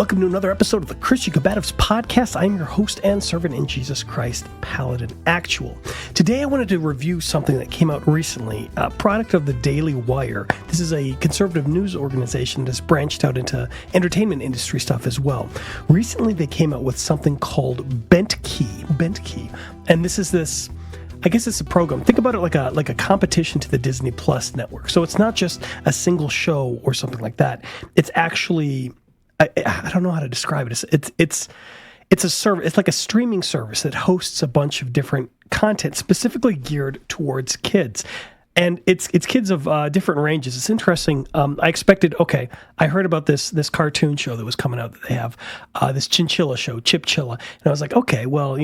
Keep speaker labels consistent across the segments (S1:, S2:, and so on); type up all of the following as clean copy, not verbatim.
S1: Welcome to another episode of the Christian Combatives Podcast. I'm your host and servant in Jesus Christ, Paladin Actual. Today I wanted to review something that came out recently, a product of the Dailywire. This is a conservative news organization that's branched out into entertainment industry stuff as well. Recently they came out with something called Bentkey. And I guess it's a program. Think about it like a competition to the Disney Plus network. So it's not just a single show or something like that. It's actually, I don't know how to describe it. It's a service. It's like a streaming service that hosts a bunch of different content specifically geared towards kids. And it's kids of different ranges. It's interesting. I expected, I heard about this cartoon show that was coming out that they have, this Chinchilla show, Chilla. And I was like, okay, well,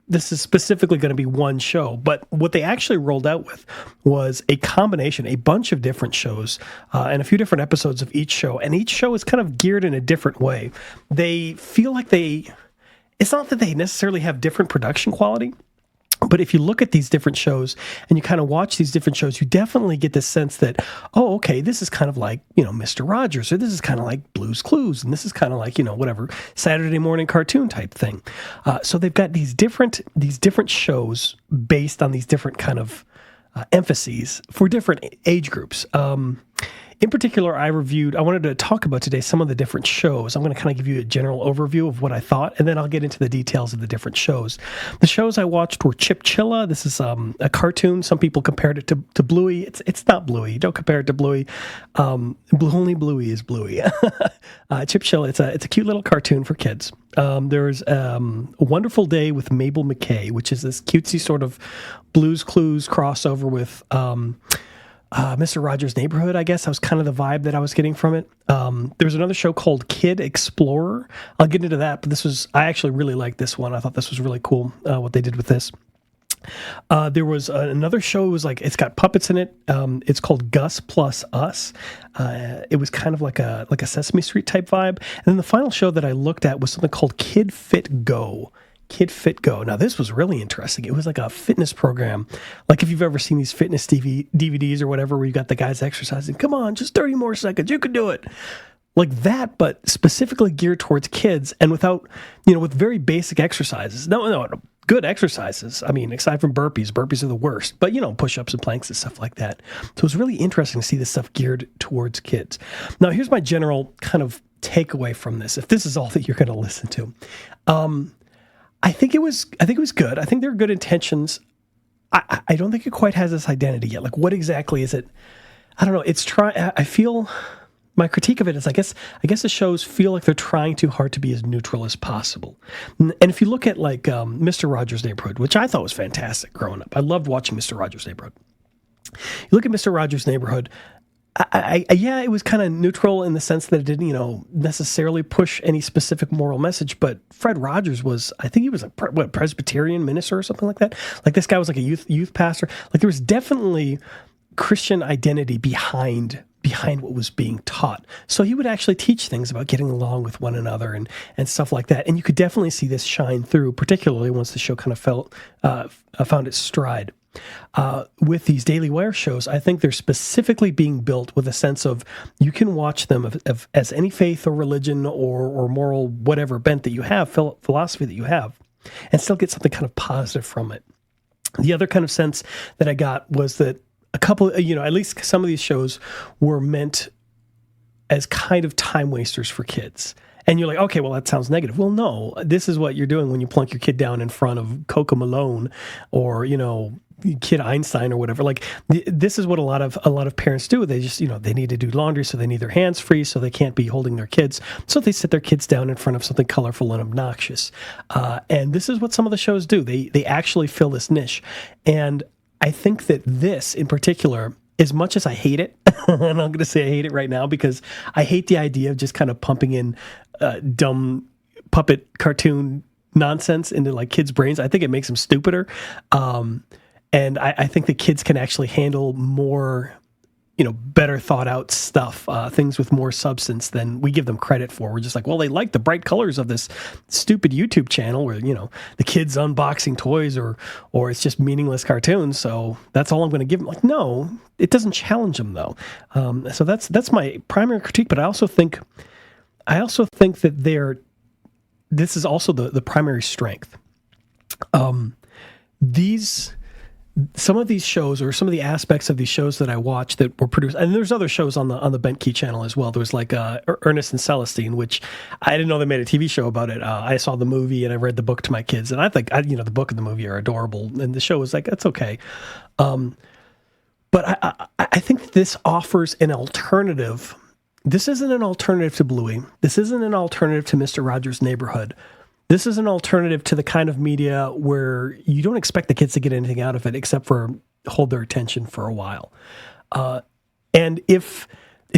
S1: this is specifically going to be one show. But what they actually rolled out with was a combination, a bunch of different shows, and a few different episodes of each show. And each show is kind of geared in a different way. They feel like it's not that they necessarily have different production quality, but if you look at these different shows and you kind of watch these different shows, you definitely get this sense that, this is kind of like, Mr. Rogers, or this is kind of like Blue's Clues, and this is kind of like, whatever, Saturday morning cartoon type thing. So they've got these different shows based on these different kind of emphases for different age groups. In particular, I wanted to talk about today some of the different shows. I'm going to kind of give you a general overview of what I thought, and then I'll get into the details of the different shows. The shows I watched were Chilla. This is a cartoon. Some people compared it to Bluey. It's not Bluey. Don't compare it to Bluey. Only Bluey is Bluey. Chilla, it's a cute little cartoon for kids. There's A Wonderful Day with Mabel McKay, which is this cutesy sort of Blue's Clues crossover with Mr. Rogers' Neighborhood, I guess. That was kind of the vibe that I was getting from it. There's another show called Kid Explorer. I'll get into that, but I actually really liked this one. I thought this was really cool, what they did with this. There was another show, it's got puppets in it. It's called Gus Plus Us. It was kind of like a Sesame Street type vibe. And then the final show that I looked at was something called Kid Fit Go. Now, this was really interesting. It was like a fitness program. Like if you've ever seen these fitness DVDs or whatever, where you got the guys exercising, come on, just 30 more seconds, you can do it. Like that, but specifically geared towards kids and with very basic exercises. No, good exercises. I mean, aside from burpees are the worst, but push-ups and planks and stuff like that. So it was really interesting to see this stuff geared towards kids. Now, here's my general kind of takeaway from this, if this is all that you're going to listen to. I think it was good. I think there are good intentions. I don't think it quite has this identity yet. Like, what exactly is it? I don't know. I feel my critique of it is, I guess the shows feel like they're trying too hard to be as neutral as possible. And if you look at Mr. Rogers' Neighborhood, which I thought was fantastic growing up, I loved watching Mr. Rogers' Neighborhood. You look at Mr. Rogers' Neighborhood. It was kind of neutral in the sense that it didn't, necessarily push any specific moral message. But Fred Rogers I think he was a Presbyterian minister or something like that. Like this guy was like a youth pastor. Like there was definitely Christian identity behind what was being taught. So he would actually teach things about getting along with one another and stuff like that. And you could definitely see this shine through, particularly once the show kind of found its stride. With these Dailywire shows, I think they're specifically being built with a sense of you can watch them as any faith or religion or moral whatever bent that you have, philosophy that you have, and still get something kind of positive from it. The other kind of sense that I got was that a couple, at least some of these shows were meant as kind of time wasters for kids. And you're like, okay, well, that sounds negative. Well, no, this is what you're doing when you plunk your kid down in front of Coco Malone or, Kid Einstein or whatever. Like this is what a lot of parents do. They just, they need to do laundry, so they need their hands free, so they can't be holding their kids. So they sit their kids down in front of something colorful and obnoxious. And this is what some of the shows do. They actually fill this niche. And I think that this in particular, as much as I hate it, and I'm going to say I hate it right now because I hate the idea of just kind of pumping in dumb puppet cartoon nonsense into like kids' brains. I think it makes them stupider. And I think the kids can actually handle more, better thought out stuff, things with more substance than we give them credit for. We're just like, well, they like the bright colors of this stupid YouTube channel where, the kids unboxing toys or it's just meaningless cartoons. So that's all I'm going to give them. Like, no, it doesn't challenge them though. So that's my primary critique. But I also think I also think that this is also the primary strength. Some of these shows, or some of the aspects of these shows that I watch that were produced, and there's other shows on the Bentkey channel as well. There was like Ernest and Celestine, which I didn't know they made a TV show about it. I saw the movie and I read the book to my kids, and I think the book and the movie are adorable, and the show was like, that's okay. But I think this offers an alternative. This isn't an alternative to Bluey. This isn't an alternative to Mr. Rogers' Neighborhood. This is an alternative to the kind of media where you don't expect the kids to get anything out of it except for hold their attention for a while. And if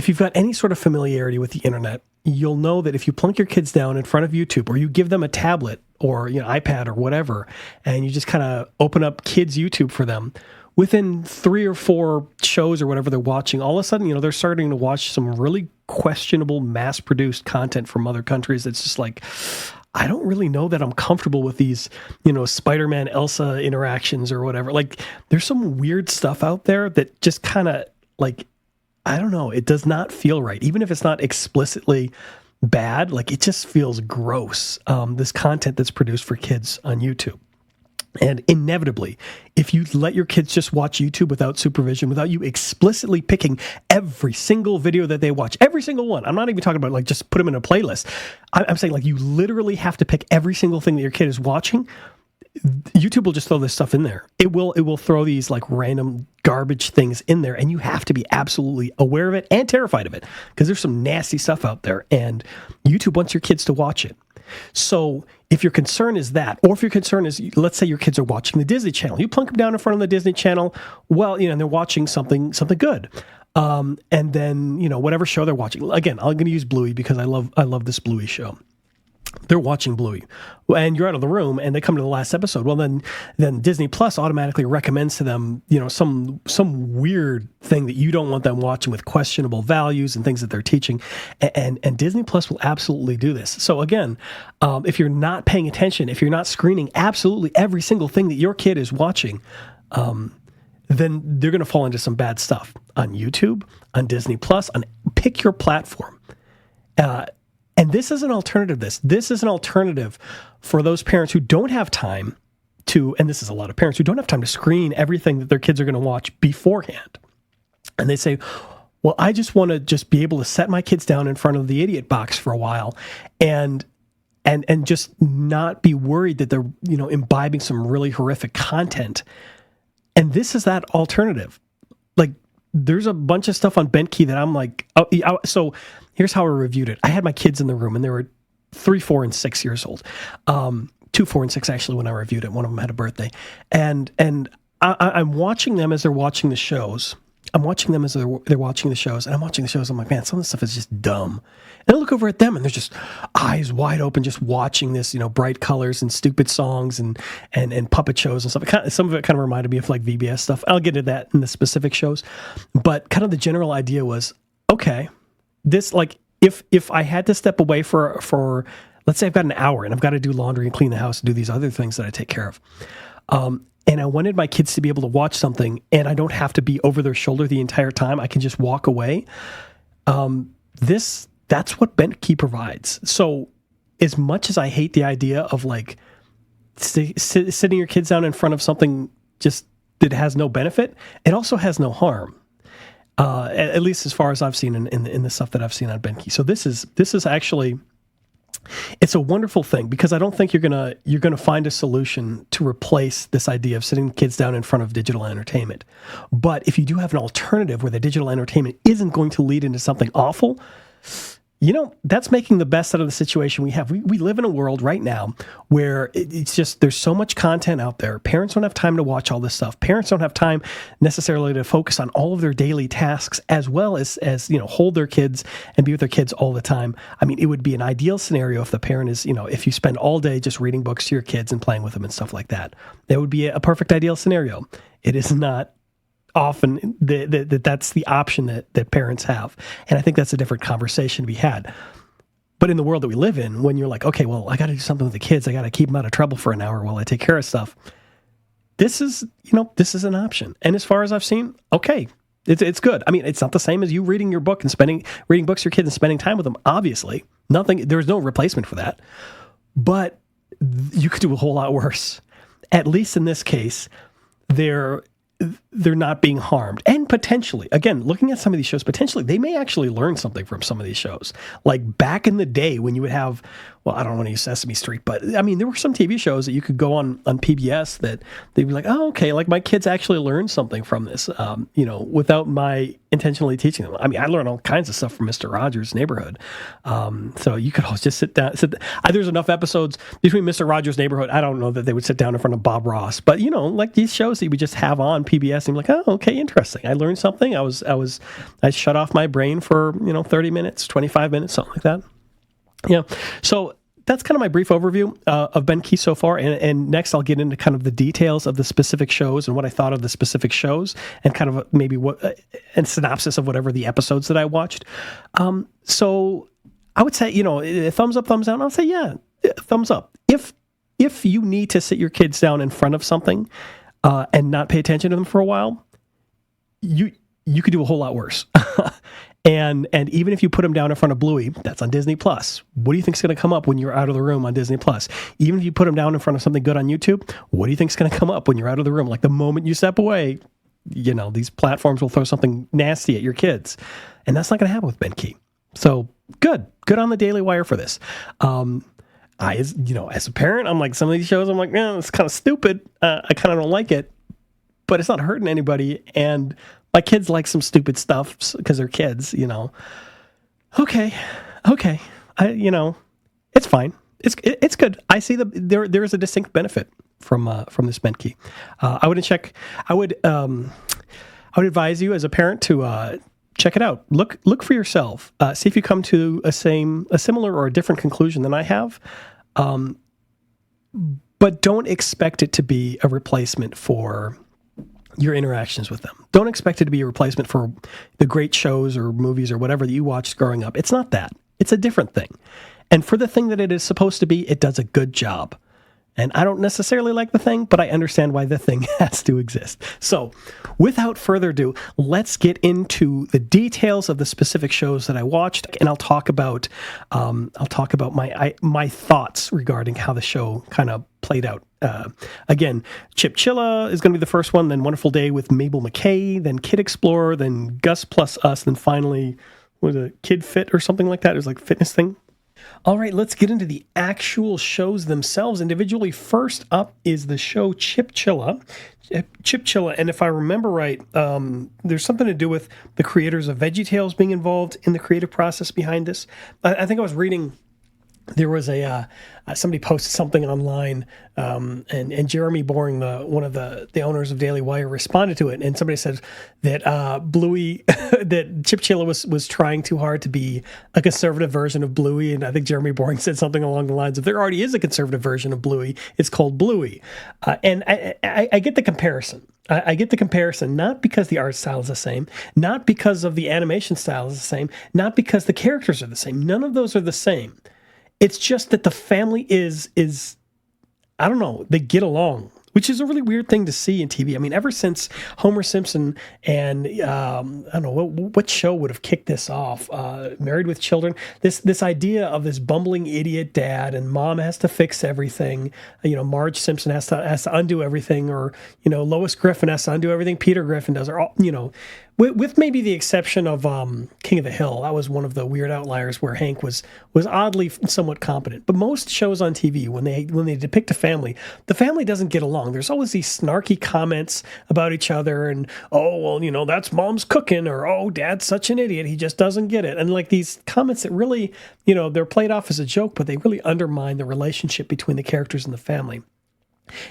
S1: you've got any sort of familiarity with the internet, you'll know that if you plunk your kids down in front of YouTube, or you give them a tablet or iPad or whatever, and you just kind of open up kids' YouTube for them, within 3 or 4 shows or whatever they're watching, all of a sudden, they're starting to watch some really questionable mass-produced content from other countries. It's just like, I don't really know that I'm comfortable with these, Spider-Man Elsa interactions or whatever. Like, there's some weird stuff out there that just kind of, like, I don't know, it does not feel right. Even if it's not explicitly bad, like, it just feels gross, this content that's produced for kids on YouTube. And inevitably, if you let your kids just watch YouTube without supervision, without you explicitly picking every single video that they watch, every single one, I'm not even talking about like just put them in a playlist. I'm saying like you literally have to pick every single thing that your kid is watching. YouTube will just throw this stuff in there. It will throw these like random garbage things in there, and you have to be absolutely aware of it and terrified of it, because there's some nasty stuff out there, and YouTube wants your kids to watch it. So if your concern is that, or if your concern is, let's say your kids are watching the Disney Channel, you plunk them down in front of the Disney Channel, well, and they're watching something good. And then, whatever show they're watching. Again, I'm going to use Bluey because I love this Bluey show. They're watching Bluey, and you're out of the room, and they come to the last episode. Well, then Disney Plus automatically recommends to them, some weird thing that you don't want them watching with questionable values and things that they're teaching, and Disney Plus will absolutely do this. So again, if you're not paying attention, if you're not screening absolutely every single thing that your kid is watching, then they're going to fall into some bad stuff on YouTube, on Disney Plus, pick your platform. And this is an alternative. This is an alternative for those parents who don't have time to, and this is a lot of parents who don't have time to screen everything that their kids are going to watch beforehand. And they say, well, I just want to just be able to set my kids down in front of the idiot box for a while and just not be worried that they're, imbibing some really horrific content. And this is that alternative. Like, there's a bunch of stuff on Bentkey that I'm like, so here's how I reviewed it. I had my kids in the room, and they were 3, 4, and 6 years old. 2, 4, and 6 actually when I reviewed it. One of them had a birthday, and I'm watching them as they're watching the shows. I'm watching them as they're watching the shows, and I'm watching the shows. I'm like, man, some of this stuff is just dumb. And I look over at them, and they're just eyes wide open, just watching this, bright colors and stupid songs and puppet shows and stuff. Some of it kind of reminded me of like VBS stuff. I'll get into that in the specific shows, but kind of the general idea was, okay, this, like, if I had to step away for let's say I've got an hour and I've got to do laundry and clean the house and do these other things that I take care of, and I wanted my kids to be able to watch something, and I don't have to be over their shoulder the entire time. I can just walk away. That's what Bentkey provides. So as much as I hate the idea of like sitting your kids down in front of something just that has no benefit, it also has no harm. At least as far as I've seen in the stuff that I've seen on Bentkey. So this is actually, it's a wonderful thing, because I don't think you're gonna find a solution to replace this idea of sitting kids down in front of digital entertainment. But if you do have an alternative where the digital entertainment isn't going to lead into something awful, that's making the best out of the situation we have. We live in a world right now where it's just, there's so much content out there. Parents don't have time to watch all this stuff. Parents don't have time necessarily to focus on all of their daily tasks, as well as hold their kids and be with their kids all the time. I mean, it would be an ideal scenario if the parent is, if you spend all day just reading books to your kids and playing with them and stuff like that. That would be a perfect ideal scenario. It is not often that's the option that parents have. And I think that's a different conversation to be had. But in the world that we live in, when you're like, okay, well, I got to do something with the kids, I got to keep them out of trouble for an hour while I take care of stuff. This is an option. And as far as I've seen, okay, it's good. I mean, it's not the same as you reading your book and reading books to your kids and spending time with them, obviously. Nothing. There's no replacement for that. But you could do a whole lot worse. At least in this case, they're not being harmed. And potentially, again, looking at some of these shows, potentially they may actually learn something from some of these shows. Like back in the day when you would have, well, I don't want to use Sesame Street, but I mean, there were some TV shows that you could go on PBS that they'd be like, oh, okay, like my kids actually learned something from this, without my intentionally teaching them. I mean, I learned all kinds of stuff from Mr. Rogers' Neighborhood. So you could always just sit down. There's enough episodes between Mr. Rogers' Neighborhood. I don't know that they would sit down in front of Bob Ross, but like these shows that you would just have on PBS and be like, oh, okay, interesting. I learned something. I shut off my brain for 30 minutes, 25 minutes, something like that. Yeah. So that's kind of my brief overview of Bentkey so far. And next I'll get into kind of the details of the specific shows and what I thought of the specific shows and kind of maybe and synopsis of whatever the episodes that I watched. So I would say, thumbs up, thumbs down. I'll say, yeah, thumbs up. If you need to sit your kids down in front of something and not pay attention to them for a while, you could do a whole lot worse. And even if you put them down in front of Bluey, that's on Disney Plus. What do you think is going to come up when you're out of the room on Disney Plus? Even if you put them down in front of something good on YouTube, what do you think is going to come up when you're out of the room? Like the moment you step away, these platforms will throw something nasty at your kids, and that's not going to happen with Bentkey. So good on the Dailywire for this. As a parent, I'm like, some of these shows, I'm like, it's kind of stupid. I kind of don't like it, but it's not hurting anybody, and my kids like some stupid stuff because they're kids, Okay. It's fine. It's good. I see there is a distinct benefit from this Bentkey. I would advise you as a parent to check it out. Look for yourself. See if you come to a similar or a different conclusion than I have. But don't expect it to be a replacement for your interactions with them. Don't expect it to be a replacement for the great shows or movies or whatever that you watched growing up. It's not that. It's a different thing. And for the thing that it is supposed to be, it does a good job. And I don't necessarily like the thing, but I understand why the thing has to exist. So without further ado, let's get into the details of the specific shows that I watched, and I'll talk about my thoughts regarding how the show kind of played out. Again, Chilla is going to be the first one, then Wonderful Day with Mabel McKay, then Kid Explorer, then Gus Plus Us, then finally, was it Kid Fit or something like that? It was like a fitness thing. All right, let's get into the actual shows themselves individually. First up is the show Chilla. And if I remember right, there's something to do with the creators of VeggieTales being involved in the creative process behind this. I think I was reading, there was somebody posted something online, and Jeremy Boring, one of the owners of Dailywire, responded to it, and somebody said that Bluey, that Chip Chilla was trying too hard to be a conservative version of Bluey, and I think Jeremy Boring said something along the lines of, there already is a conservative version of Bluey, it's called Bluey, and I get the comparison. I get the comparison, not because the art style is the same, not because of the animation style is the same, not because the characters are the same. None of those are the same. It's just that the family is I don't know, they get along, which is a really weird thing to see in TV. I mean, ever since Homer Simpson and I don't know what show would have kicked this off. Married with Children. This idea of this bumbling idiot dad and mom has to fix everything. Marge Simpson has to undo everything, or Lois Griffin has to undo everything Peter Griffin does, or with maybe the exception of King of the Hill. That was one of the weird outliers where Hank was oddly somewhat competent. But most shows on TV, when they depict a family, the family doesn't get along. There's always these snarky comments about each other, and that's mom's cooking, or dad's such an idiot, he just doesn't get it. And like these comments that really, they're played off as a joke, but they really undermine the relationship between the characters in the family.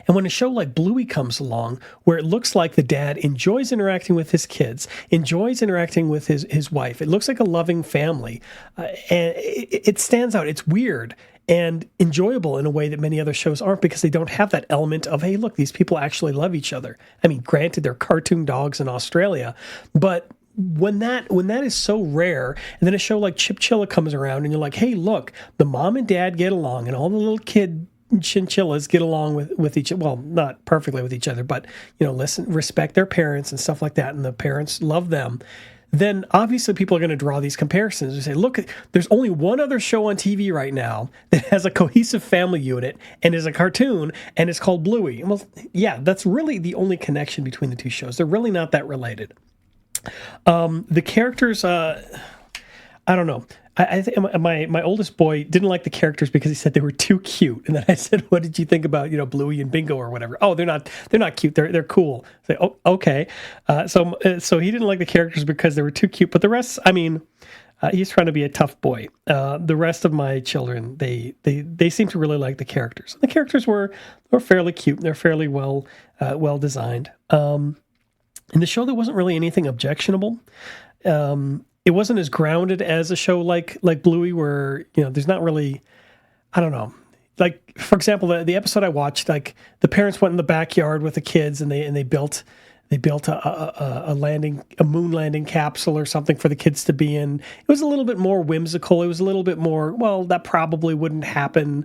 S1: And when a show like Bluey comes along, where it looks like the dad enjoys interacting with his kids, enjoys interacting with his wife, it looks like a loving family, and it stands out. It's weird and enjoyable in a way that many other shows aren't, because they don't have that element of, hey, look, these people actually love each other. I mean, granted, they're cartoon dogs in Australia, but when that is so rare, and then a show like Chilla comes around, and you're like, hey, look, the mom and dad get along, and all the little kid chinchillas get along with each, well, not perfectly with each other, but respect their parents and stuff like that, and the parents love them. then obviously people are going to draw these comparisons and say, look, there's only one other show on TV right now that has a cohesive family unit and is a cartoon, and it's called Bluey. Well, yeah, that's really the only connection between the two shows. They're really not that related. The characters, I don't know. I think my oldest boy didn't like the characters because he said they were too cute. And then I said, "What did you think about Bluey and Bingo or whatever?" "Oh, they're not cute. They're cool." I say, "Oh, okay." So he didn't like the characters because they were too cute. But the rest, I mean, he's trying to be a tough boy. The rest of my children, they seem to really like the characters. The characters were fairly cute. They're fairly well designed. In the show, there wasn't really anything objectionable. It wasn't as grounded as a show like Bluey, where there's not really, I don't know. Like, for example, the episode I watched, like the parents went in the backyard with the kids and they built a moon landing capsule or something for the kids to be in. It was a little bit more whimsical. It was a little bit more, well, that probably wouldn't happen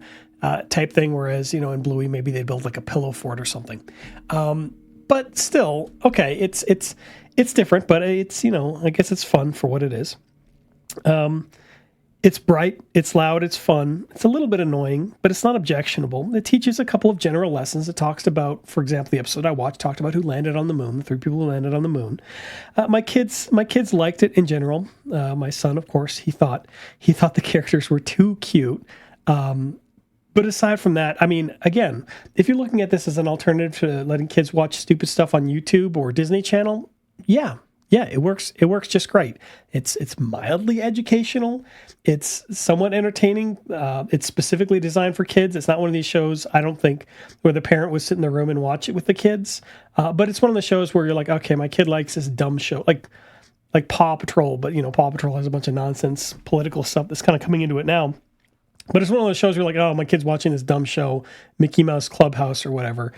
S1: type thing. Whereas in Bluey, maybe they built like a pillow fort or something. But still, okay, it's different, but it's, I guess it's fun for what it is. It's bright, it's loud, it's fun. It's a little bit annoying, but it's not objectionable. It teaches a couple of general lessons. It talks about, for example, the episode I watched talked about who landed on the moon, the 3 people who landed on the moon. My kids liked it in general. My son, of course, he thought the characters were too cute. But aside from that, I mean, again, if you're looking at this as an alternative to letting kids watch stupid stuff on YouTube or Disney Channel, yeah, it works. It works just great. It's mildly educational. It's somewhat entertaining. It's specifically designed for kids. It's not one of these shows, I don't think, where the parent would sit in the room and watch it with the kids. But it's one of the shows where you're like, okay, my kid likes this dumb show, like Paw Patrol. But Paw Patrol has a bunch of nonsense political stuff that's kind of coming into it now. But it's one of those shows where you're like, oh, my kid's watching this dumb show, Mickey Mouse Clubhouse or whatever.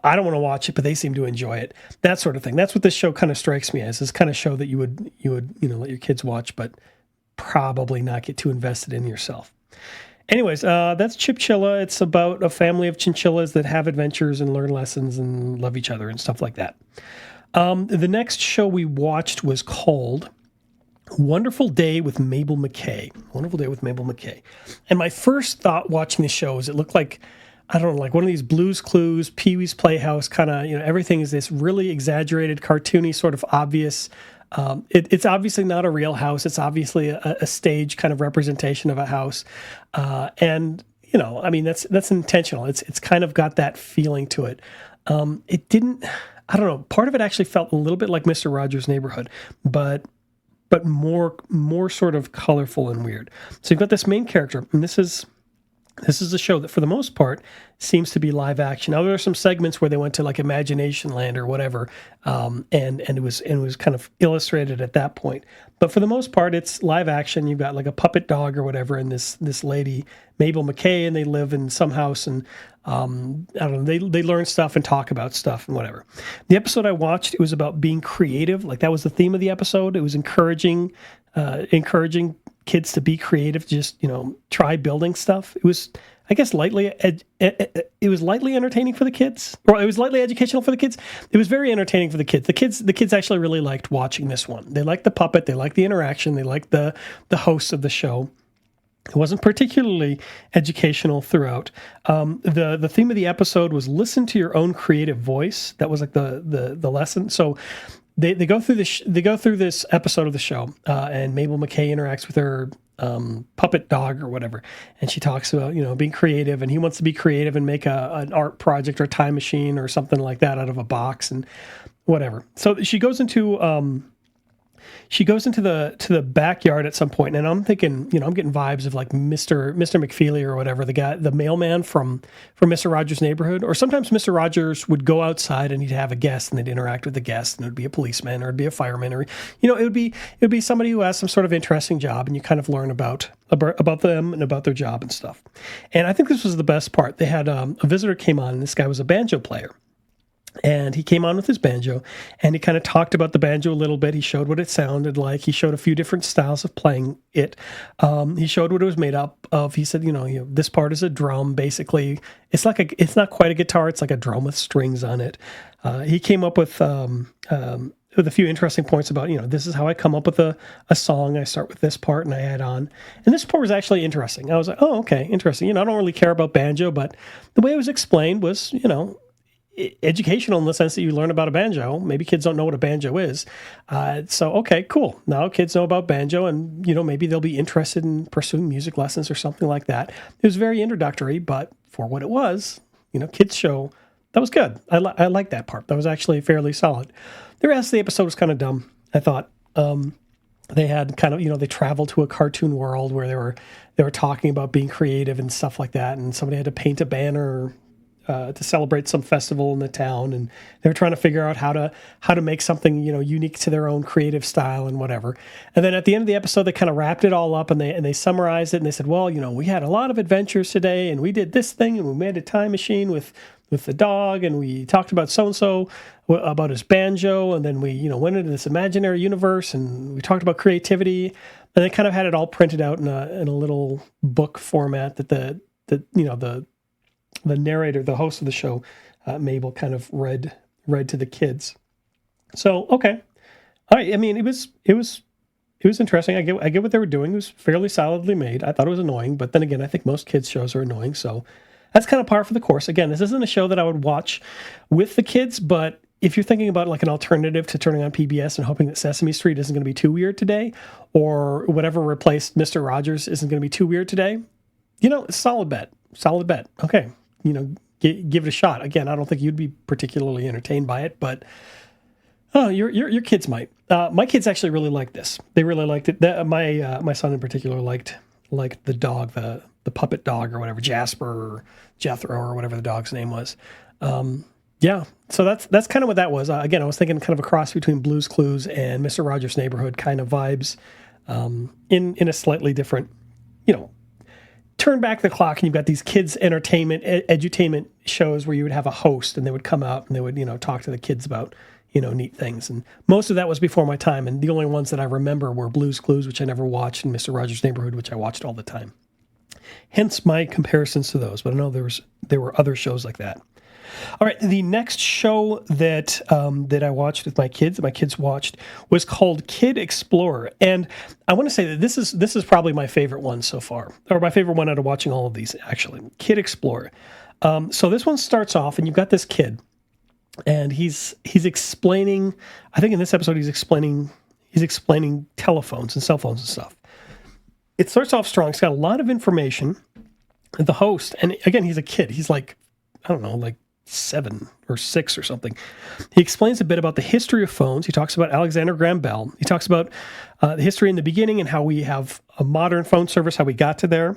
S1: I don't want to watch it, but they seem to enjoy it. That sort of thing. That's what this show kind of strikes me as. This kind of show that you would let your kids watch, but probably not get too invested in yourself. Anyways, that's Chilla. It's about a family of chinchillas that have adventures and learn lessons and love each other and stuff like that. The next show we watched was called Wonderful Day with Mabel McKay. Wonderful Day with Mabel McKay. And my first thought watching the show is it looked like, I don't know, like one of these Blue's Clues, Pee-wee's Playhouse kind of, everything is this really exaggerated, cartoony, sort of obvious. It's obviously not a real house. It's obviously a stage kind of representation of a house. And, I mean, that's intentional. It's kind of got that feeling to it. It didn't, I don't know, part of it actually felt a little bit like Mr. Rogers' Neighborhood, but more sort of colorful and weird. So you've got this main character, and this is a show that for the most part seems to be live action. Now there are some segments where they went to like Imagination Land or whatever, and it was kind of illustrated at that point. But for the most part, it's live action. You've got like a puppet dog or whatever, and this lady Mabel McKay, and they live in some house, and I don't know. They learn stuff and talk about stuff and whatever. The episode I watched, it was about being creative. Like that was the theme of the episode. It was encouraging kids to be creative, just try building stuff. It was, I guess, lightly entertaining for the kids, or it was lightly educational for the kids. It was very entertaining for the kids. The kids actually really liked watching this one. They liked the puppet, they liked the interaction, they liked the host of the show. It wasn't particularly educational throughout. The theme of the episode was listen to your own creative voice. That was like the lesson. So they go through this episode of the show, and Mabel McKay interacts with her puppet dog or whatever, and she talks about being creative, and he wants to be creative and make an art project or a time machine or something like that out of a box and whatever. So she goes into the backyard at some point, and I'm thinking, I'm getting vibes of like Mr. McFeely or whatever, the guy, the mailman from Mr. Rogers' Neighborhood. Or sometimes Mr. Rogers would go outside and he'd have a guest, and they'd interact with the guest, and it would be a policeman or it'd be a fireman, or it would be somebody who has some sort of interesting job, and you kind of learn about them and about their job and stuff. And I think this was the best part. They had a visitor came on, and this guy was a banjo player. And he came on with his banjo, and he kind of talked about the banjo a little bit. He showed what it sounded like. He showed a few different styles of playing it. He showed what it was made up of. He said, this part is a drum. Basically, it's not quite a guitar. It's like a drum with strings on it. He came up with with a few interesting points about, this is how I come up with a song. I start with this part and I add on. And this part was actually interesting. I was like, oh, okay, interesting. I don't really care about banjo, but the way it was explained was, educational in the sense that you learn about a banjo. Maybe kids don't know what a banjo is. So, okay, cool. Now kids know about banjo and, maybe they'll be interested in pursuing music lessons or something like that. It was very introductory, but for what it was, kids show, that was good. I like that part. That was actually fairly solid. The rest of the episode was kind of dumb, I thought. They had kind of, they traveled to a cartoon world where they were talking about being creative and stuff like that, and somebody had to paint a banner to celebrate some festival in the town, and they were trying to figure out how to make something unique to their own creative style and whatever. And then at the end of the episode, they kind of wrapped it all up and they summarized it and they said, well, we had a lot of adventures today, and we did this thing, and we made a time machine with the dog, and we talked about so and so about his banjo, and then we went into this imaginary universe, and we talked about creativity, and they kind of had it all printed out in a little book format that the narrator, the host of the show, Mabel, kind of read to the kids. So, okay. All right. I mean, it was interesting. I get what they were doing. It was fairly solidly made. I thought it was annoying, but then again, I think most kids' shows are annoying. So that's kind of par for the course. Again, this isn't a show that I would watch with the kids, but if you're thinking about like an alternative to turning on PBS and hoping that Sesame Street isn't going to be too weird today, or whatever replaced Mr. Rogers isn't going to be too weird today, it's a solid bet. Solid bet. Okay. Give it a shot. Again, I don't think you'd be particularly entertained by it, but your kids might. My kids actually really liked this. They really liked it. My son in particular liked the dog, the puppet dog or whatever, Jasper or Jethro or whatever the dog's name was. Yeah, so that's kind of what that was. Again, I was thinking kind of a cross between Blue's Clues and Mr. Rogers' Neighborhood kind of vibes, in a slightly different, turn back the clock and you've got these kids entertainment, edutainment shows where you would have a host and they would come out and they would, talk to the kids about, neat things. And most of that was before my time. And the only ones that I remember were Blue's Clues, which I never watched, and Mr. Rogers' Neighborhood, which I watched all the time. Hence my comparisons to those. But I know there were other shows like that. All right, the next show that I watched with my kids watched, was called Kid Explorer, and I want to say that this is probably my favorite one so far, or my favorite one out of watching all of these, actually. Kid Explorer. So this one starts off, and you've got this kid, and he's explaining. I think in this episode he's explaining telephones and cell phones and stuff. It starts off strong. It's got a lot of information. The host, and again, he's a kid. He's like, I don't know, like 7 or 6 or something. He explains a bit about the history of phones. He talks about Alexander Graham Bell. He talks about the history in the beginning and how we have a modern phone service, how we got to there.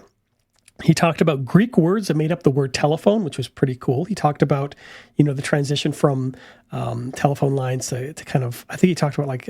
S1: He talked about Greek words that made up the word telephone, which was pretty cool. He talked about, the transition from telephone lines to kind of, I think he talked about like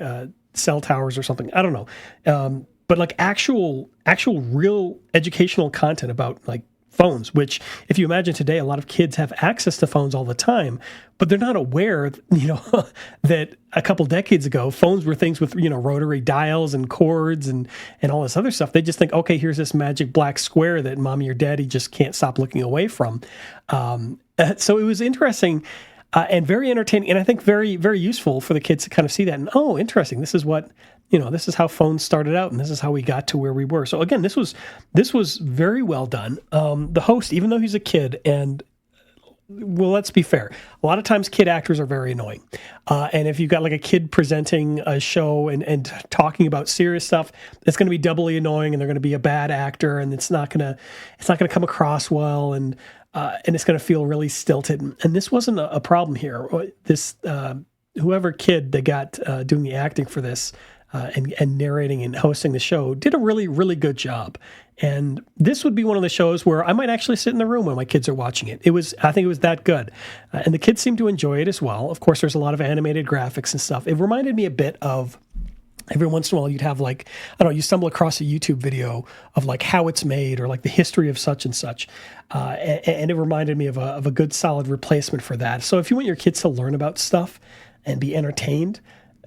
S1: cell towers or something. I don't know. But like actual real educational content about like phones, which if you imagine today, a lot of kids have access to phones all the time, but they're not aware, that a couple decades ago, phones were things with, rotary dials and cords and all this other stuff. They just think, okay, here's this magic black square that mommy or daddy just can't stop looking away from. So it was interesting and very entertaining, and I think very, very useful for the kids to kind of see that. And, oh, interesting. This is what, this is how phones started out, and this is how we got to where we were. So again, this was very well done. The host, even though he's a kid, and well, let's be fair, a lot of times kid actors are very annoying. And if you've got like a kid presenting a show and talking about serious stuff, it's going to be doubly annoying, and they're going to be a bad actor, and it's not going to come across well, and it's going to feel really stilted. And this wasn't a problem here. This whoever kid that got doing the acting for this. And narrating and hosting the show did a really, really good job. And this would be one of the shows where I might actually sit in the room when my kids are watching it. I think it was that good. And the kids seemed to enjoy it as well. Of course, there's a lot of animated graphics and stuff. It reminded me a bit of, every once in a while you'd have like, I don't know, you stumble across a YouTube video of like how it's made or like the history of such and such. And it reminded me of a good solid replacement for that. So if you want your kids to learn about stuff and be entertained,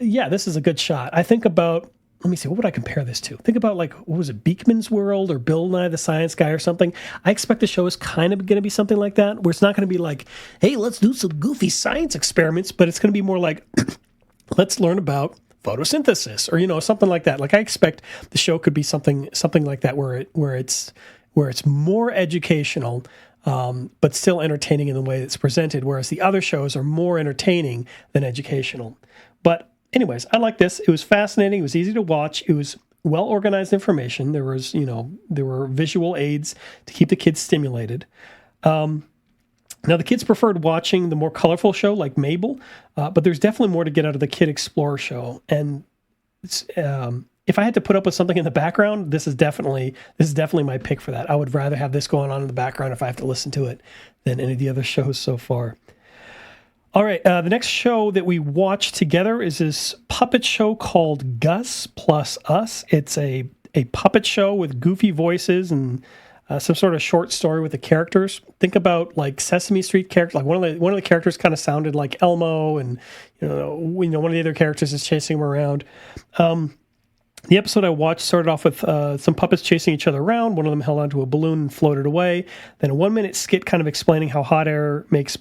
S1: yeah, this is a good shot. I think about, let me see, what would I compare this to? Think about like, what was it, Beakman's World or Bill Nye the Science Guy or something. I expect the show is kind of going to be something like that, where it's not going to be like, hey, let's do some goofy science experiments, but it's going to be more like, let's learn about photosynthesis, or something like that. Like I expect the show could be something like that, where it's more educational, but still entertaining in the way it's presented. Whereas the other shows are more entertaining than educational. But anyways, I like this. It was fascinating. It was easy to watch. It was well organized information. There were visual aids to keep the kids stimulated. Now, the kids preferred watching the more colorful show like Mabel, but there's definitely more to get out of the Kid Explorer show. And if I had to put up with something in the background, this is definitely my pick for that. I would rather have this going on in the background if I have to listen to it than any of the other shows so far. All right, the next show that we watched together is this puppet show called Gus Plus Us. It's a puppet show with goofy voices and some sort of short story with the characters. Think about like Sesame Street characters. Like one of the characters kind of sounded like Elmo, and one of the other characters is chasing him around. The episode I watched started off with some puppets chasing each other around. One of them held onto a balloon and floated away. Then a 1-minute skit kind of explaining how hot air makes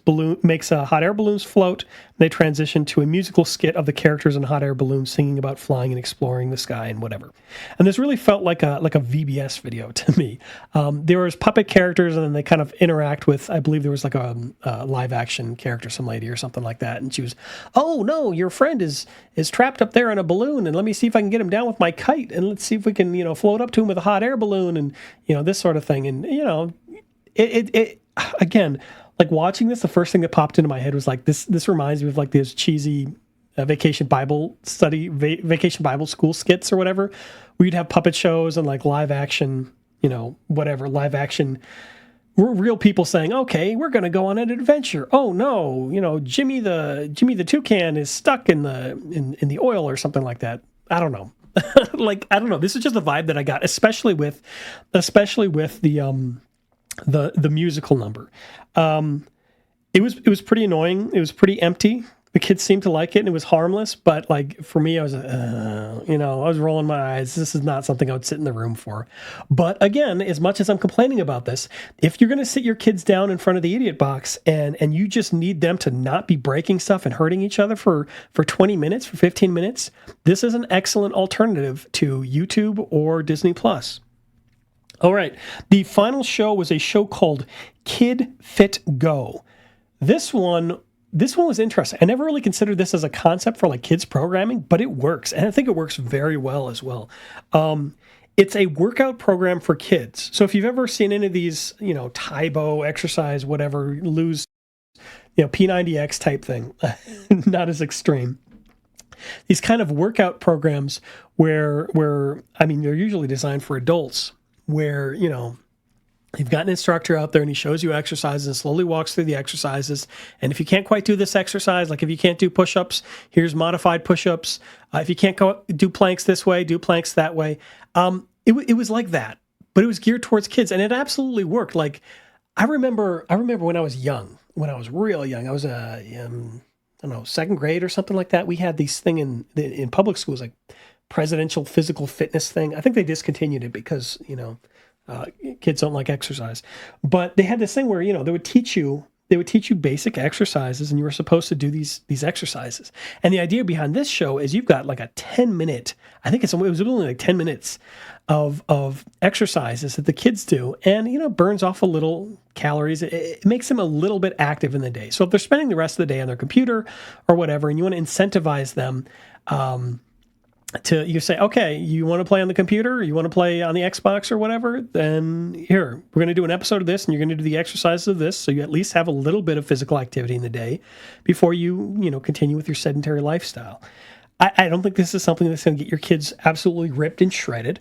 S1: hot air balloons float. They transitioned to a musical skit of the characters in hot air balloons singing about flying and exploring the sky and whatever. And this really felt like a VBS video to me. There was puppet characters, and then they kind of interact with, I believe there was like a live action character, some lady or something like that. And she was, "Oh no, your friend is trapped up there in a balloon, and let me see if I can get him down with my kite, and let's see if we can float up to him with a hot air balloon," and this sort of thing. And it again, like watching this, the first thing that popped into my head was like this reminds me of like those cheesy vacation Bible school skits or whatever, where you'd have puppet shows and like live action real people saying, "Okay, we're going to go on an adventure. Oh no, Jimmy the toucan is stuck in the oil," or something like that. I don't know. I don't know. This is just the vibe that I got, especially with the musical number. It was pretty annoying. It was pretty empty. The kids seemed to like it, and it was harmless. But like for me, I was I was rolling my eyes. This is not something I would sit in the room for. But again, as much as I'm complaining about this, if you're going to sit your kids down in front of the idiot box and you just need them to not be breaking stuff and hurting each other for 20 minutes, for 15 minutes, this is an excellent alternative to YouTube or Disney Plus. All right, the final show was a show called Kid Fit Go. This one was interesting. I never really considered this as a concept for like kids programming, but it works, and I think it works very well as well. It's a workout program for kids. So if you've ever seen any of these, Taibo exercise, whatever, lose, P90X type thing, not as extreme. These kind of workout programs where they're usually designed for adults, where you've got an instructor out there and he shows you exercises and slowly walks through the exercises. And if you can't quite do this exercise, like if you can't do push-ups, here's modified push-ups. If you can't do planks this way, do planks that way. It was like that, but it was geared towards kids, and it absolutely worked. Like I remember when I was real young, I was second grade or something like that. We had these thing in public schools, like presidential physical fitness thing. I think they discontinued it because, kids don't like exercise, but they had this thing where, they would teach you basic exercises, and you were supposed to do these exercises. And the idea behind this show is you've got like a 10-minute, I think it was only like 10 minutes of exercises that the kids do, and, burns off a little calories. It makes them a little bit active in the day. So if they're spending the rest of the day on their computer or whatever, and you want to incentivize them, you say, okay, you want to play on the computer, or you want to play on the Xbox or whatever, then here, we're going to do an episode of this, and you're going to do the exercises of this, so you at least have a little bit of physical activity in the day before you continue with your sedentary lifestyle. I don't think this is something that's going to get your kids absolutely ripped and shredded,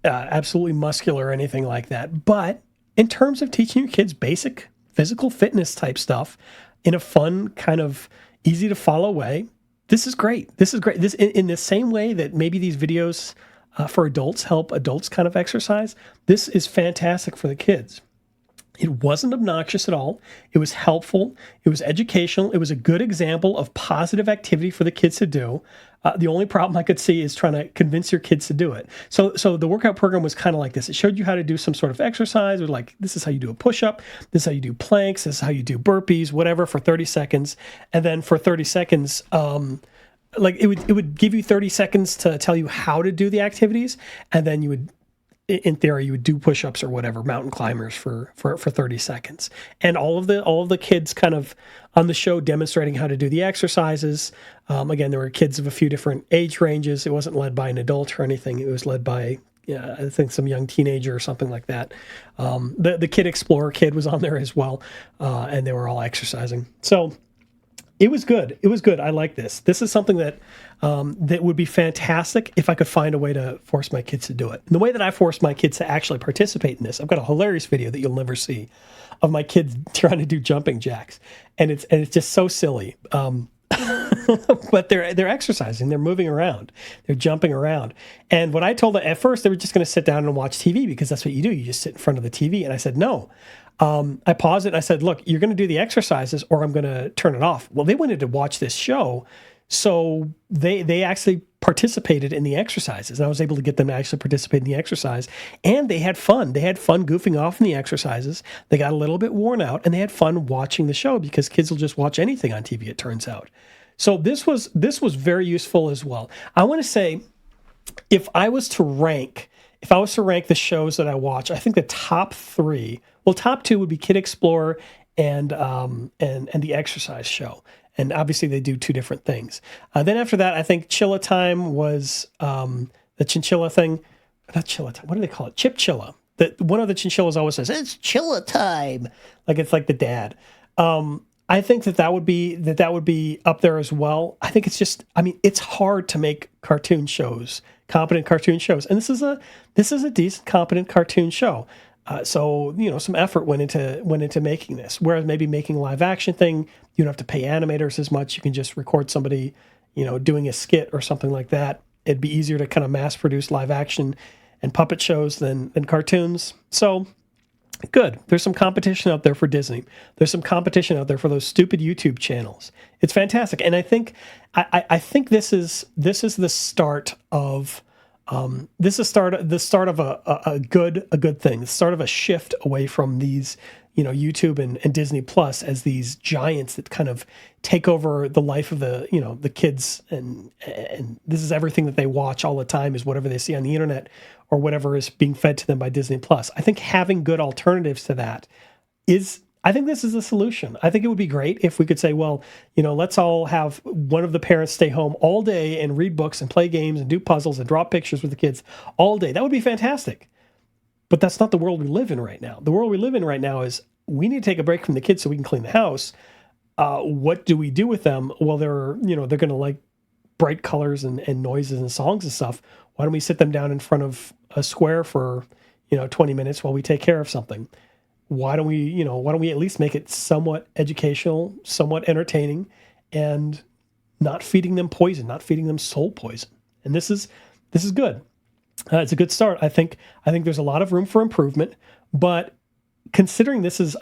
S1: absolutely muscular or anything like that. But in terms of teaching your kids basic physical fitness type stuff in a fun, kind of easy to follow way, this is great. This in the same way that maybe these videos for adults help adults kind of exercise. This is fantastic for the kids. It wasn't obnoxious at all. It was helpful. It was educational. It was a good example of positive activity for the kids to do. The only problem I could see is trying to convince your kids to do it. So the workout program was kind of like this. It showed you how to do some sort of exercise, or like, this is how you do a push-up, this is how you do planks, this is how you do burpees, whatever, for 30 seconds. And then for 30 seconds, like it would give you 30 seconds to tell you how to do the activities, and then you would, in theory, you would do push-ups or whatever, mountain climbers for 30 seconds. And all of the kids kind of on the show demonstrating how to do the exercises. Again, there were kids of a few different age ranges. It wasn't led by an adult or anything. It was led by, I think, some young teenager or something like that. The Kid Explorer kid was on there as well, and they were all exercising. So it was good. It was good. I like this. This is something that that would be fantastic if I could find a way to force my kids to do it. And the way that I forced my kids to actually participate in this, I've got a hilarious video that you'll never see of my kids trying to do jumping jacks, and it's just so silly. But they're exercising, they're moving around, they're jumping around. And what I told them at first, they were just going to sit down and watch TV because that's what you do. You just sit in front of the TV. And I said, no. I paused it and I said, look, you're going to do the exercises or I'm going to turn it off. Well, they wanted to watch this show. So they actually participated in the exercises. And I was able to get them to actually participate in the exercise. And they had fun. They had fun goofing off in the exercises. They got a little bit worn out and they had fun watching the show because kids will just watch anything on TV, it turns out. So this was very useful as well. I want to say, if I was to rank the shows that I watch, I think the top three, well, top two would be Kid Explorer and the Exercise Show. And obviously they do two different things. Then after that, I think Chilla Time was the chinchilla thing. Not Chilla Time. What do they call it? Chip Chilla. One of the chinchillas always says, it's Chilla Time. Like it's like the dad. I think that would be up there as well. I think it's just, I mean, it's hard to make cartoon shows, competent cartoon shows. And this is a decent, competent cartoon show. So, some effort went into making this. Whereas maybe making a live action thing, you don't have to pay animators as much. You can just record somebody, doing a skit or something like that. It'd be easier to kind of mass produce live action and puppet shows than cartoons. So good. There's some competition out there for Disney. There's some competition out there for those stupid YouTube channels. It's fantastic. And I think this is the start of the start of a good thing, the start of a shift away from these, YouTube and Disney Plus as these giants that kind of take over the life of the kids, and this is everything that they watch all the time is whatever they see on the internet or whatever is being fed to them by Disney Plus. I think having good alternatives to that I think this is the solution. I think it would be great if we could say, well, let's all have one of the parents stay home all day and read books and play games and do puzzles and draw pictures with the kids all day. That would be fantastic. But that's not the world we live in right now. The world we live in right now is we need to take a break from the kids so we can clean the house. What do we do with them? Well, they're going to like bright colors and noises and songs and stuff. Why don't we sit them down in front of a square for, 20 minutes while we take care of something? Why don't we at least make it somewhat educational, somewhat entertaining, and not feeding them poison, not feeding them soul poison? And this is good. It's a good start. I think there's a lot of room for improvement, but considering this is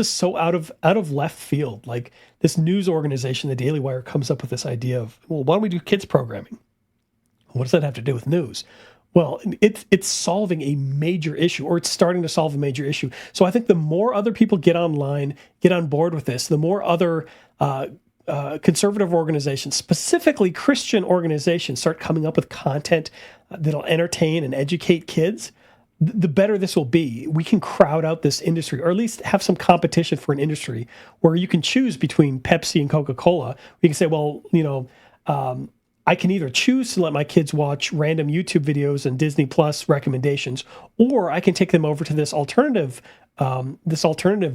S1: so out of left field. Like this news organization, the Dailywire, comes up with this idea of, well, why don't we do kids programming? What does that have to do with news? Well, it's solving a major issue, or it's starting to solve a major issue. So I think the more other people get online, get on board with this, the more other conservative organizations, specifically Christian organizations, start coming up with content that'll entertain and educate kids, the better this will be. We can crowd out this industry, or at least have some competition for an industry where you can choose between Pepsi and Coca-Cola. You can say, well, I can either choose to let my kids watch random YouTube videos and Disney Plus recommendations, or I can take them over to this alternative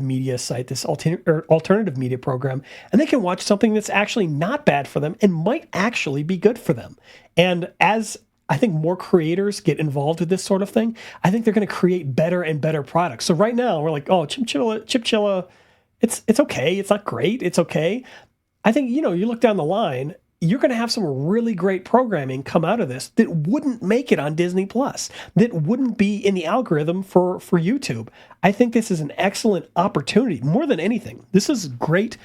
S1: media site, this alternative media program, and they can watch something that's actually not bad for them and might actually be good for them. And as I think more creators get involved with this sort of thing, I think they're going to create better and better products. So right now we're like, oh, Chip Chilla, it's okay. It's not great. It's okay. I think, you look down the line, you're going to have some really great programming come out of this that wouldn't make it on Disney Plus, that wouldn't be in the algorithm for YouTube. I think this is an excellent opportunity. More than anything, this is great,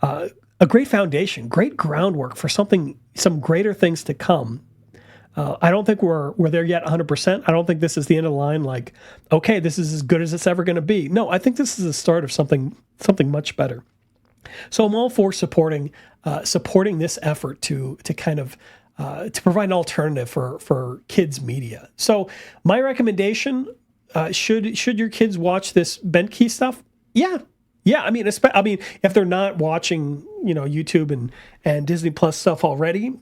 S1: a great foundation, great groundwork for some greater things to come. I don't think we're there yet 100%. I don't think this is the end of the line, like, okay, this is as good as it's ever going to be. No, I think this is the start of something much better. So I'm all for supporting this effort to kind of to provide an alternative for kids media. So my recommendation, should your kids watch this Bentkey stuff? Yeah. I mean, if they're not watching, YouTube and Disney Plus stuff already,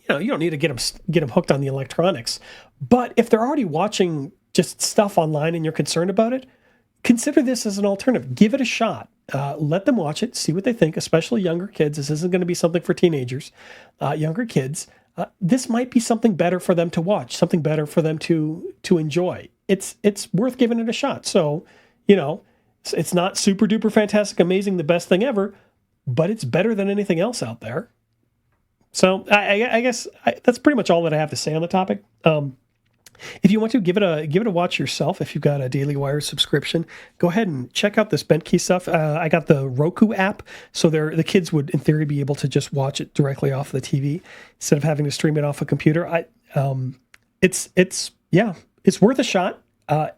S1: you don't need to get them hooked on the electronics. But if they're already watching just stuff online and you're concerned about it, consider this as an alternative. Give it a shot. Let them watch it, see what they think, especially younger kids. This isn't going to be something for teenagers, younger kids. This might be something better for them to watch, something better for them to enjoy. It's worth giving it a shot. So, it's not super duper fantastic, amazing, the best thing ever, but it's better than anything else out there. So I guess that's pretty much all that I have to say on the topic. If you want to give it a watch yourself, if you've got a Dailywire subscription, go ahead and check out this Bentkey stuff. I got the Roku app, so the kids would, in theory, be able to just watch it directly off the TV instead of having to stream it off a computer. It's worth a shot.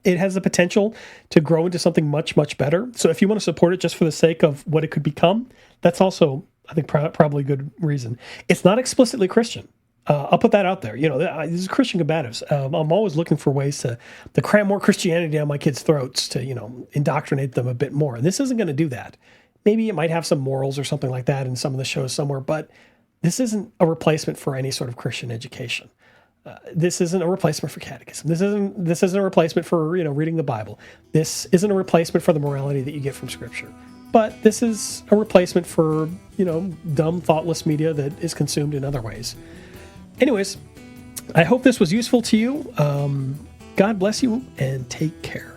S1: It has the potential to grow into something much, much better. So if you want to support it just for the sake of what it could become, that's also, I think, probably a good reason. It's not explicitly Christian. I'll put that out there. This is Christian combatives. I'm always looking for ways to cram more Christianity down my kids' throats to, indoctrinate them a bit more. And this isn't going to do that. Maybe it might have some morals or something like that in some of the shows somewhere, but this isn't a replacement for any sort of Christian education. This isn't a replacement for catechism. This isn't a replacement for, reading the Bible. This isn't a replacement for the morality that you get from Scripture. But this is a replacement for, dumb, thoughtless media that is consumed in other ways. Anyways, I hope this was useful to you. God bless you and take care.